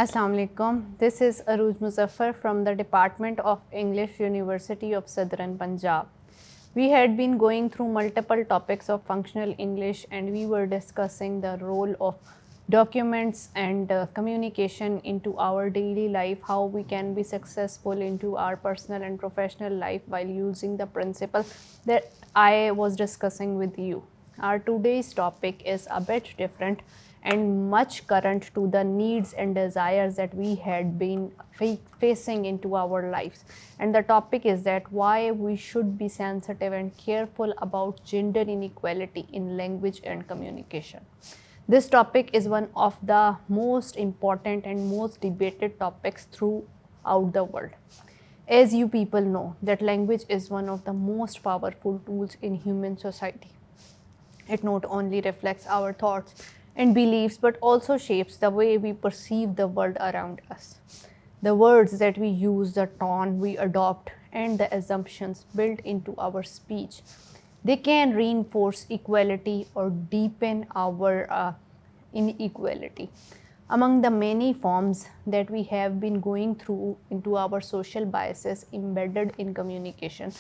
Assalamu alaikum. This is Aruj Muzaffar from the Department of English, University of Southern Punjab. We had been going through multiple topics of functional English and we were discussing the role of documents and communication into our daily life, how we can be successful into our personal and professional life while using the principle that I was discussing with you. Our today's topic is a bit different and much current to the needs and desires that we had been facing into our lives. And the topic is that why we should be sensitive and careful about gender inequality in language and communication. This topic is one of the most important and most debated topics throughout the world. As you people know, that language is one of the most powerful tools in human society. It not only reflects our thoughts and beliefs but also shapes the way we perceive the world around us. The words that we use, the tone we adopt, and the assumptions built into our speech, they can reinforce equality or deepen our inequality. Among the many forms that we have been going through into our social biases embedded in communication,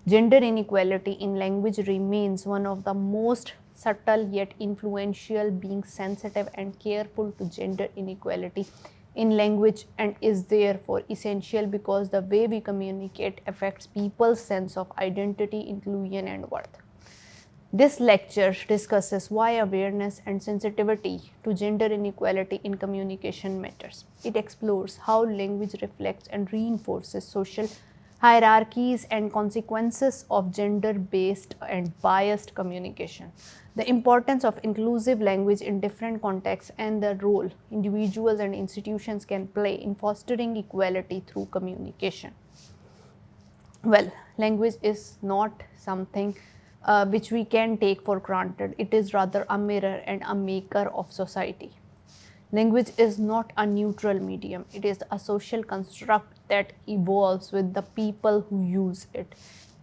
gender inequality in language remains one of the most subtle yet influential. Being sensitive and careful to gender inequality in language and is therefore essential because the way we communicate affects people's sense of identity, inclusion, and worth. This lecture discusses why awareness and sensitivity to gender inequality in communication matters. It explores how language reflects and reinforces social hierarchies and consequences of gender based and biased communication, the importance of inclusive language in different contexts, and the role individuals and institutions can play in fostering equality through communication. Well, language is not something which we can take for granted. It is rather a mirror and a maker of society. Language is not a neutral medium, it is a social construct that evolves with the people who use it.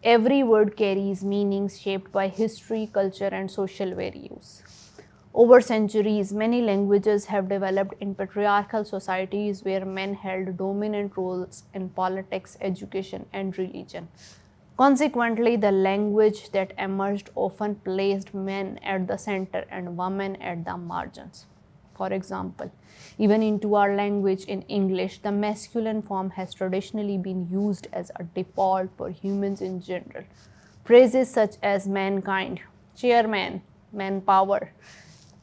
Every word carries meanings shaped by history, culture, and social values. Over centuries, many languages have developed in patriarchal societies where men held dominant roles in politics, education, and religion. Consequently, the language that emerged often placed men at the center and women at the margins. For example, even into our language in English, the masculine form has traditionally been used as a default for humans in general. Phrases such as mankind, chairman, manpower,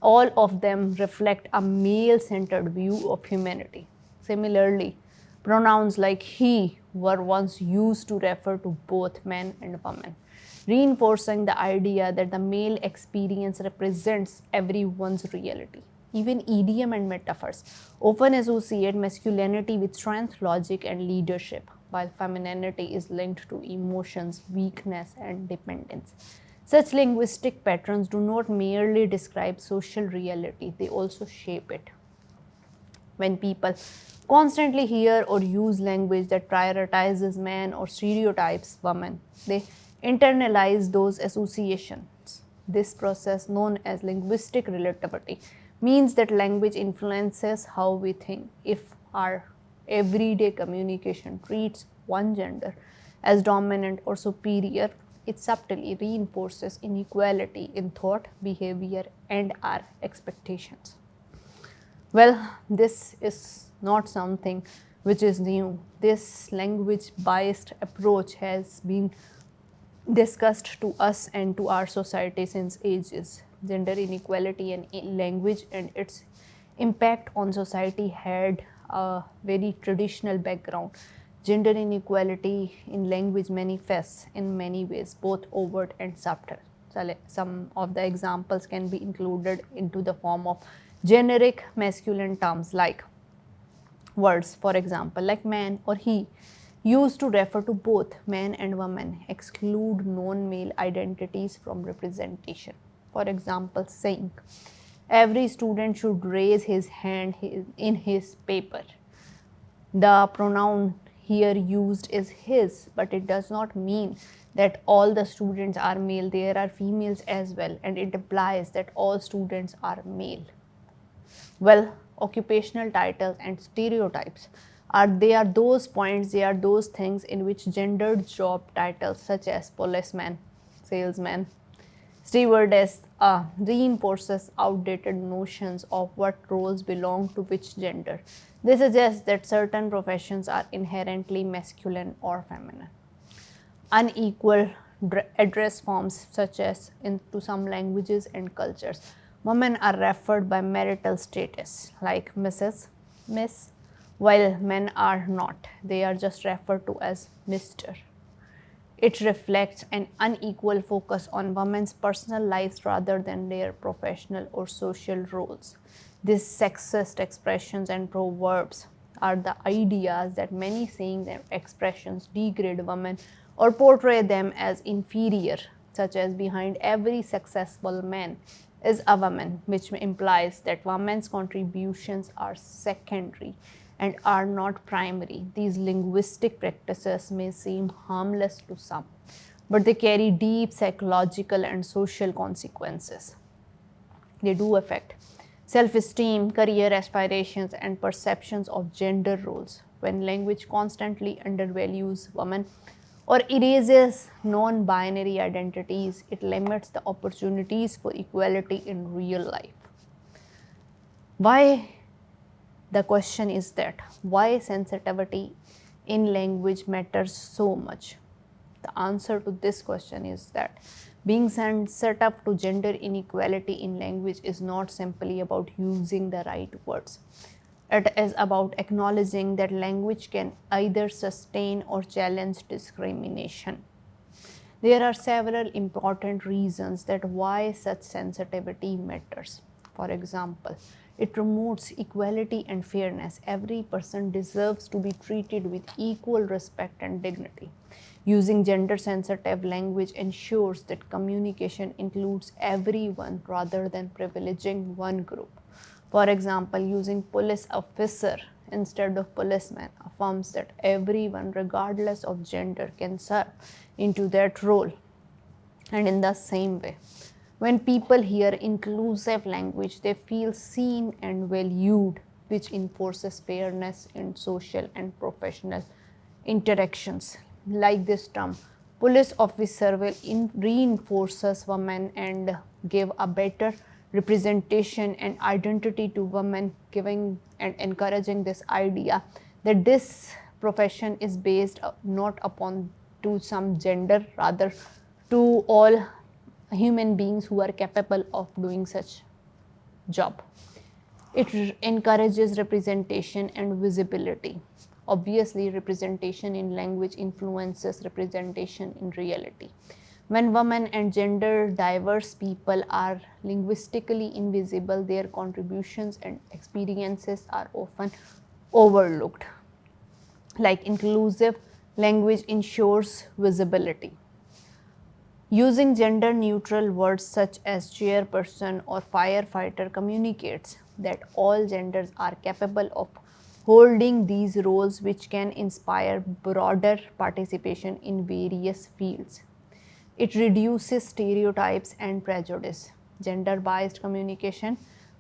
all of them reflect a male centered view of humanity. Similarly, pronouns like he were once used to refer to both men and women, reinforcing the idea that the male experience represents everyone's reality. Even idiom and metaphors often associate masculinity with strength, logic, and leadership, while femininity is linked to emotions, weakness, and dependence. Such linguistic patterns do not merely describe social reality, they also shape it. When people constantly hear or use language that prioritizes men or stereotypes women, they internalize those associations. This process, known as linguistic relativity, means that language influences how we think. If our everyday communication treats one gender as dominant or superior, it subtly reinforces inequality in thought, behavior, and our expectations. Well, this is not something which is new. This language biased approach has been discussed to us and to our society since ages. Gender inequality in language and its impact on society had a very traditional background. Gender inequality in language manifests in many ways, both overt and subtle. So some of the examples can be included into the form of generic masculine terms like words, for example, like man or he, used to refer to both men and women, exclude non male identities from representation. For example, saying, every student should raise his hand in his paper. The pronoun here used is his, but it does not mean that all the students are male. There are females as well, and it implies that all students are male. Well, occupational titles, and stereotypes are those points, they are those things in which gendered job titles such as policeman, salesman, stewardess reinforces outdated notions of what roles belong to which gender. This suggests that certain professions are inherently masculine or feminine. Unequal address forms, such as into some languages and cultures, women are referred by marital status, like Mrs., Miss, while men are not. They are just referred to as Mr. It reflects an unequal focus on women's personal lives rather than their professional or social roles. These sexist expressions and proverbs are the ideas that many sayings and expressions degrade women or portray them as inferior, such as behind every successful man is a woman, which implies that women's contributions are secondary and are not primary. These linguistic practices may seem harmless to some, but they carry deep psychological and social consequences. They do affect self esteem, career aspirations, and perceptions of gender roles. When language constantly undervalues women or erases non binary identities, it limits the opportunities for equality in real life. Why? The question is that why sensitivity in language matters so much? The answer to this question is that being sensitive to gender inequality in language is not simply about using the right words. It is about acknowledging that language can either sustain or challenge discrimination. There are several important reasons that why such sensitivity matters. For example, it promotes equality and fairness. Every person deserves to be treated with equal respect and dignity. Using gender sensitive language ensures that communication includes everyone rather than privileging one group. For example, using police officer instead of policeman affirms that everyone, regardless of gender, can serve into that role. And in the same way, when people hear inclusive language, they feel seen and valued, which enforces fairness in social and professional interactions. Like this term, police officer will reinforces women and give a better representation and identity to women, giving and encouraging this idea that this profession is based not upon to some gender, rather to all human beings who are capable of doing such job. It encourages representation and visibility. Obviously, representation in language influences representation in reality. When women and gender diverse people are linguistically invisible, their contributions and experiences are often overlooked. Like inclusive language ensures visibility. Using gender neutral words such as chairperson or firefighter communicates that all genders are capable of holding these roles, which can inspire broader participation in various fields. It reduces stereotypes and prejudice. Gender biased communication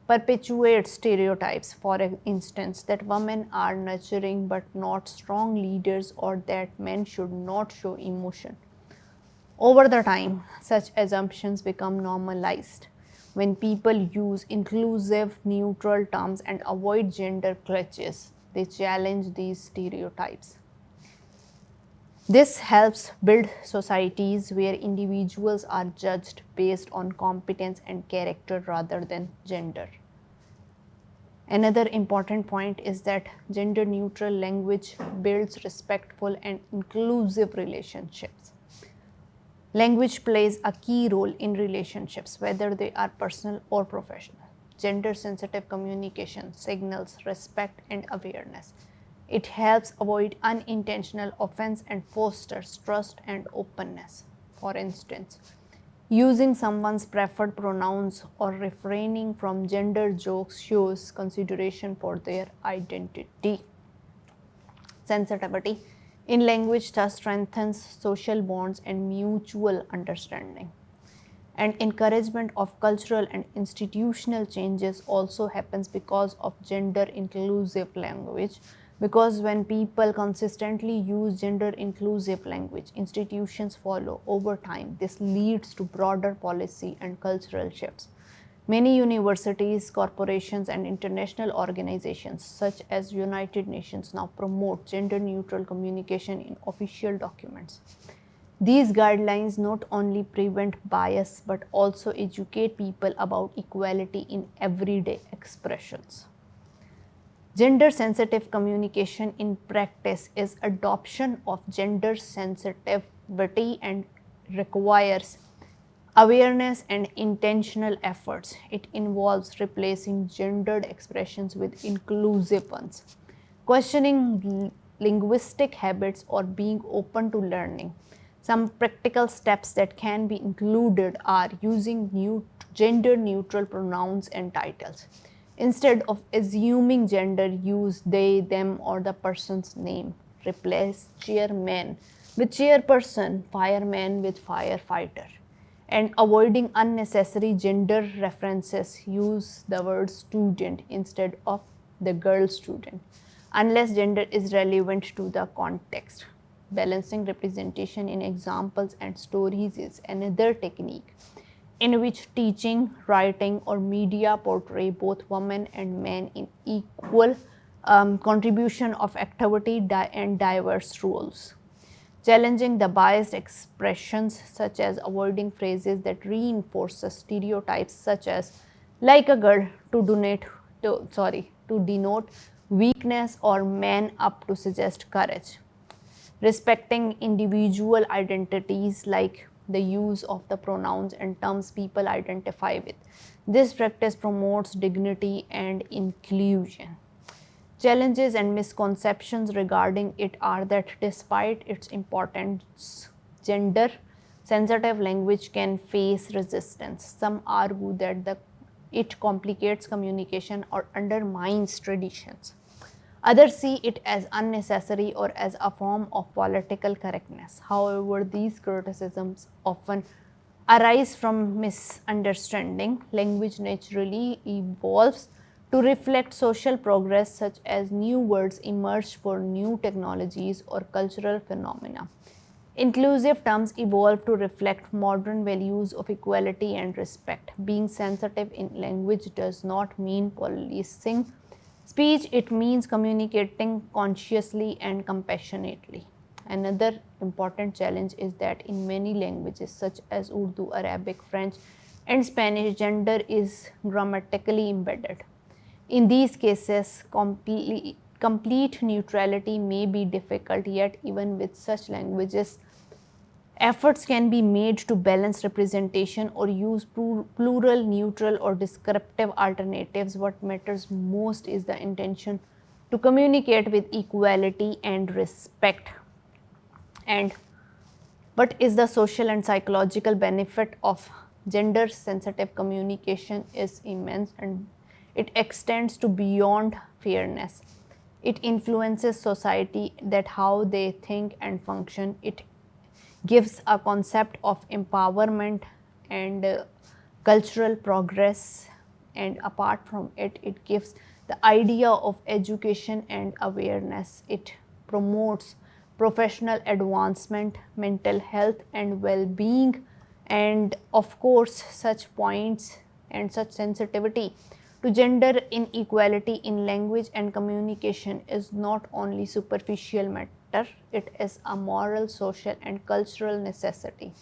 perpetuates stereotypes, for instance, that women are nurturing but not strong leaders, or that men should not show emotion. Over the time, such assumptions become normalized. When people use inclusive, neutral terms and avoid gender cliches, they challenge these stereotypes. This helps build societies where individuals are judged based on competence and character rather than gender. Another important point is that gender neutral language builds respectful and inclusive relationships. Language plays a key role in relationships, whether they are personal or professional. Gender sensitive communication signals respect and awareness. It helps avoid unintentional offense and fosters trust and openness. For instance, using someone's preferred pronouns or refraining from gender jokes shows consideration for their identity. Sensitivity in language thus strengthens social bonds and mutual understanding. And encouragement of cultural and institutional changes also happens because of gender inclusive language, because when people consistently use gender inclusive language, institutions follow over time. This leads to broader policy and cultural shifts. Many universities, corporations, and international organizations such as United Nations now promote gender neutral communication in official documents. These guidelines not only prevent bias but also educate people about equality in everyday expressions. Gender sensitive communication in practice is adoption of gender sensitivity and requires awareness and intentional efforts. It involves replacing gendered expressions with inclusive ones, questioning linguistic habits, or being open to learning. Some practical steps that can be included are using gender neutral pronouns and titles. Instead of assuming gender, use they, them, or the person's name. Replace chairman with chairperson, fireman with firefighter. And avoiding unnecessary gender references, use the word student instead of the girl student, unless gender is relevant to the context. Balancing representation in examples and stories is another technique in which teaching, writing, or media portray both women and men in equal contribution of activity and diverse roles. Challenging the biased expressions, such as avoiding phrases that reinforce stereotypes, such as like a girl to denote weakness, or man up to suggest courage. Respecting individual identities, like the use of the pronouns and terms people identify with. This practice promotes dignity and inclusion. Challenges and misconceptions regarding it are that despite its importance, gender sensitive language can face resistance. Some argue that it complicates communication or undermines traditions. Others see it as unnecessary or as a form of political correctness. However, these criticisms often arise from misunderstanding. Language naturally evolves to reflect social progress, such as new words emerge for new technologies or cultural phenomena. Inclusive terms evolve to reflect modern values of equality and respect. Being sensitive in language does not mean policing speech, it means communicating consciously and compassionately. Another important challenge is that in many languages, such as Urdu, Arabic, French, and Spanish, gender is grammatically embedded. In these cases, complete neutrality may be difficult, yet, even with such languages, efforts can be made to balance representation or use plural, neutral, or descriptive alternatives. What matters most is the intention to communicate with equality and respect. And what is the social and psychological benefit of gender sensitive communication is immense, and it extends to beyond fairness. It influences society, that how they think and function. It gives a concept of empowerment and cultural progress, and apart from it, it gives the idea of education and awareness. It promotes professional advancement, mental health, and well-being. And of course, such points and such sensitivity to gender inequality in language and communication is not only superficial matter, it is a moral, social, and cultural necessity.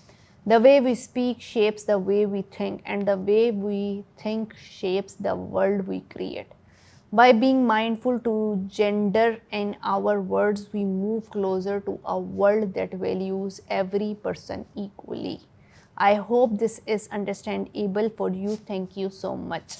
The way we speak shapes the way we think, and the way we think shapes the world we create. By being mindful to gender in our words, we move closer to a world that values every person equally. I hope this is understandable for you. Thank you so much.